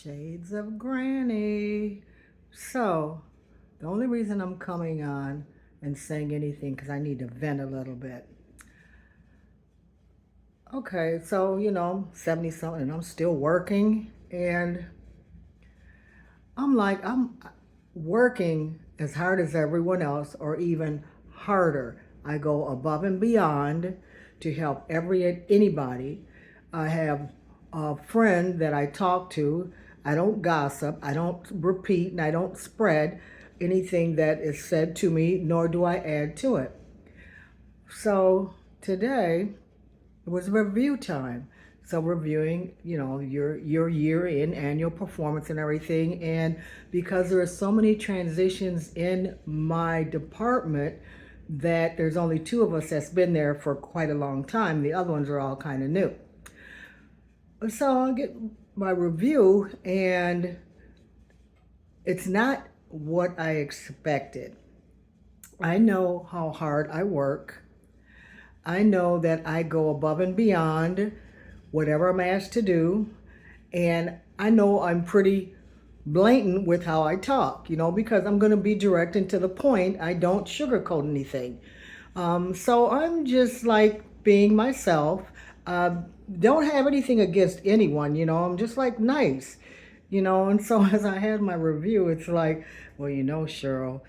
Shades of Granny. So, the only reason I'm coming on and saying anything because I need to vent a little bit. Okay, so 70 something and I'm still working and I'm working as hard as everyone else or even harder. I go above and beyond to help anybody. I have a friend that I talk to. I don't gossip, I don't repeat, and I don't spread anything that is said to me, nor do I add to it. So today it was review time. So reviewing, your year-end annual performance and everything. And because there are so many transitions in my department that there's only two of us that's been there for quite a long time. The other ones are all kind of new. So I get my review and it's not what I expected. I know how hard I work. I know that I go above and beyond whatever I'm asked to do. And I know I'm pretty blatant with how I talk, because I'm going to be direct and to the point. I don't sugarcoat anything. So I'm just like being myself. Don't have anything against anyone, I'm just like nice, and so as I had my review, it's like, well, Cheryl,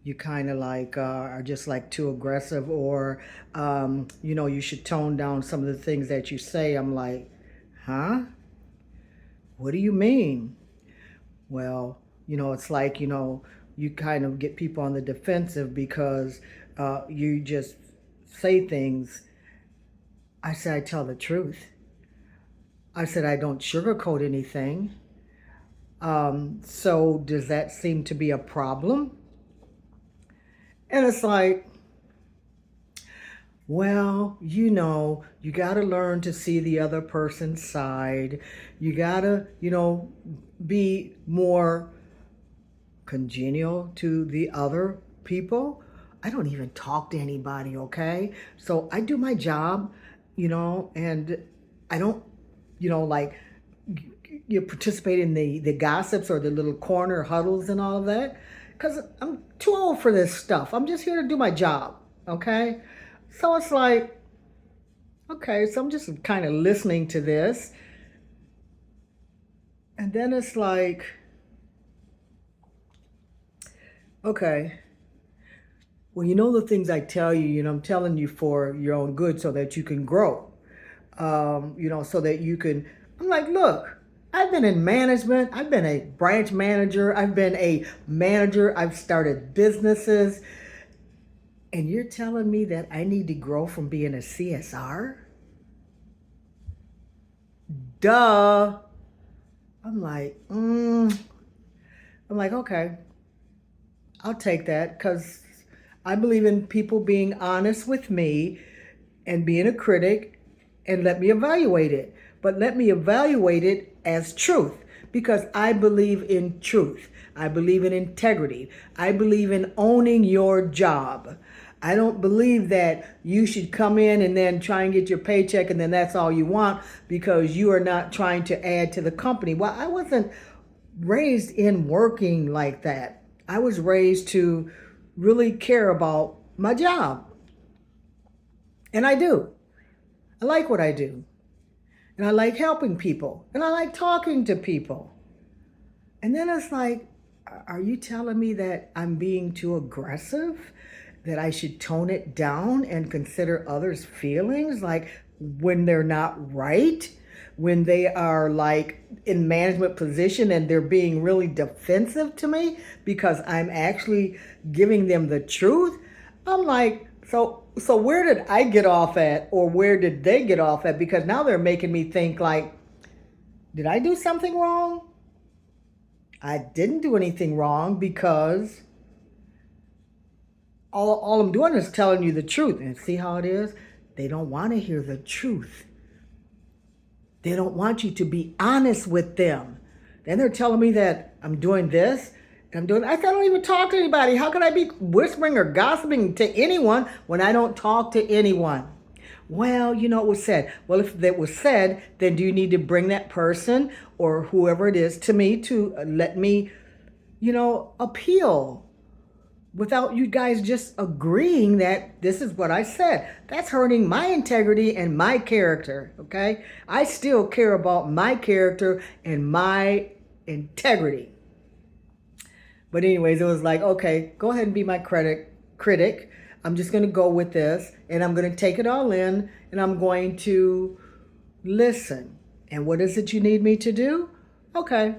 you kind of like are just like too aggressive, or you should tone down some of the things that you say. I'm like, huh? What do you mean? Well, it's like, you kind of get people on the defensive because you just say things. I said, I tell the truth. I said, I don't sugarcoat anything. So does that seem to be a problem? And it's like, well, you got to learn to see the other person's side. You got to, be more congenial to the other people. I don't even talk to anybody, okay? So I do my job, and I don't, like you participate in the gossips or the little corner huddles and all of that, because I'm too old for this stuff. I'm just here to do my job, okay? So it's like, okay, so I'm just kind of listening to this. And then it's like, okay, well, the things I tell you, I'm telling you for your own good so that you can grow, so that you can, I'm like, look, I've been in management. I've been a branch manager. I've been a manager. I've started businesses. And you're telling me that I need to grow from being a CSR? Duh. I'm like, okay, I'll take that because I believe in people being honest with me and being a critic and let me evaluate it. But let me evaluate it as truth because I believe in truth. I believe in integrity. I believe in owning your job. I don't believe that you should come in and then try and get your paycheck and then that's all you want because you are not trying to add to the company. Well, I wasn't raised in working like that. I was raised to really care about my job. And I do. I like what I do. And I like helping people. And I like talking to people. And then it's like, are you telling me that I'm being too aggressive? That I should tone it down and consider others' feelings, like when they're not right, when they are like in management position and they're being really defensive to me because I'm actually giving them the truth. I'm like, so where did I get off at, or where did they get off at? Because now they're making me think like, did I do something wrong? I didn't do anything wrong because all I'm doing is telling you the truth. And see how it is? They don't want to hear the truth. They don't want you to be honest with them. Then they're telling me that I'm doing this. I don't even talk to anybody. How can I be whispering or gossiping to anyone when I don't talk to anyone? Well, it was said. Well, if that was said, then do you need to bring that person or whoever it is to me to let me, appeal without you guys just agreeing that this is what I said? That's hurting my integrity and my character, okay? I still care about my character and my integrity. But anyways, it was like, okay, go ahead and be my critic. I'm just going to go with this and I'm going to take it all in and I'm going to listen. And what is it you need me to do? Okay.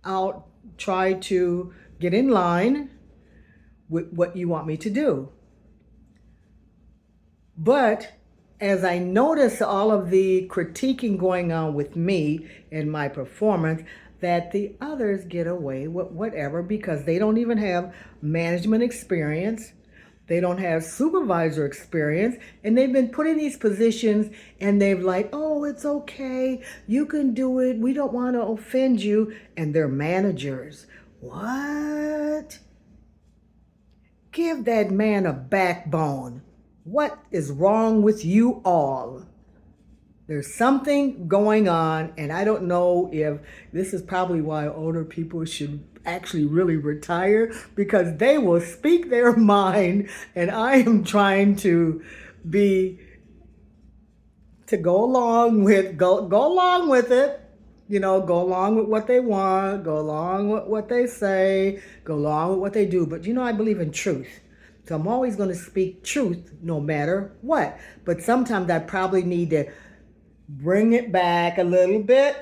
I'll try to get in line with what you want me to do. But as I notice all of the critiquing going on with me and my performance, that the others get away with whatever because they don't even have management experience. They don't have supervisor experience, and they've been put in these positions and they've like, oh, it's okay. You can do it. We don't want to offend you. And they're managers. What? Give that man a backbone. What is wrong with you all? There's something going on, and I don't know if this is probably why older people should actually really retire, because they will speak their mind, and I am trying to go along with it, go along with what they want, go along with what they say, go along with what they do. But I believe in truth. So I'm always going to speak truth no matter what. But sometimes I probably need to bring it back a little bit,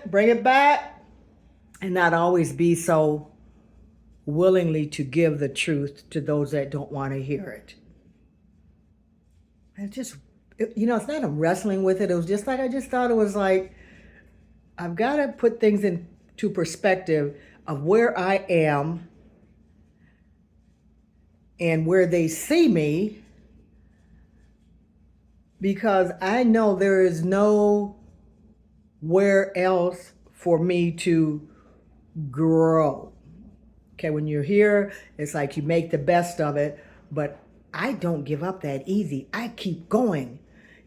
and not always be so willingly to give the truth to those that don't want to hear it. And it's not I'm wrestling with it. It was just like, I just thought it was like, I've got to put things into perspective of where I am and where they see me, because I know there is nowhere else for me to grow. Okay, when you're here, it's like you make the best of it, but I don't give up that easy. I keep going.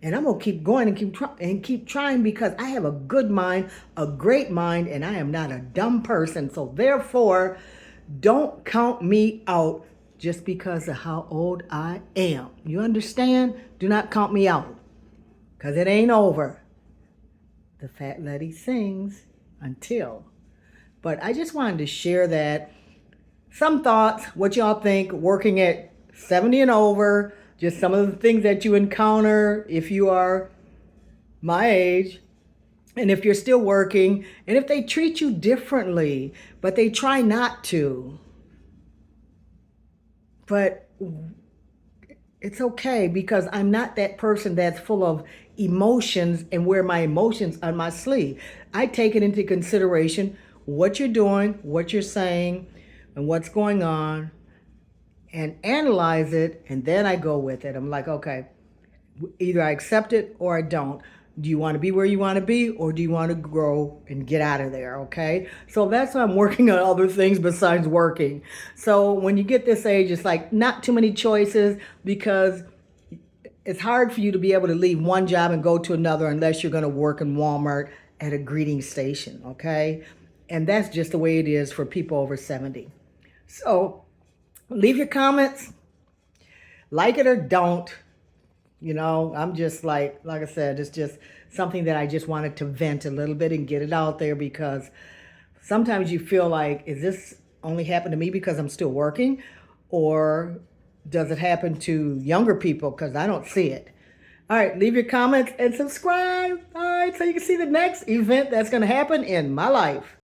And I'm going to keep going and keep trying because I have a good mind, a great mind, and I am not a dumb person. So therefore, don't count me out just because of how old I am. You understand? Do not count me out, because it ain't over. The fat lady sings until. But I just wanted to share that. Some thoughts, what y'all think, working at 70 and over, just some of the things that you encounter if you are my age, and if you're still working, and if they treat you differently, but they try not to. But it's okay, because I'm not that person that's full of emotions and wear my emotions on my sleeve. I take it into consideration what you're doing, what you're saying, and what's going on, and analyze it, and then I go with it. I'm like, okay, either I accept it or I don't. Do you want to be where you want to be, or do you want to grow and get out of there, okay? So that's why I'm working on other things besides working. So when you get this age, it's like not too many choices, because it's hard for you to be able to leave one job and go to another unless you're going to work in Walmart at a greeting station, okay? And that's just the way it is for people over 70. So leave your comments, like it or don't. I'm just like I said, it's just something that I just wanted to vent a little bit and get it out there, because sometimes you feel like, is this only happened to me because I'm still working, or does it happen to younger people? Because I don't see it. All right, leave your comments and subscribe. All right, so you can see the next event that's going to happen in my life.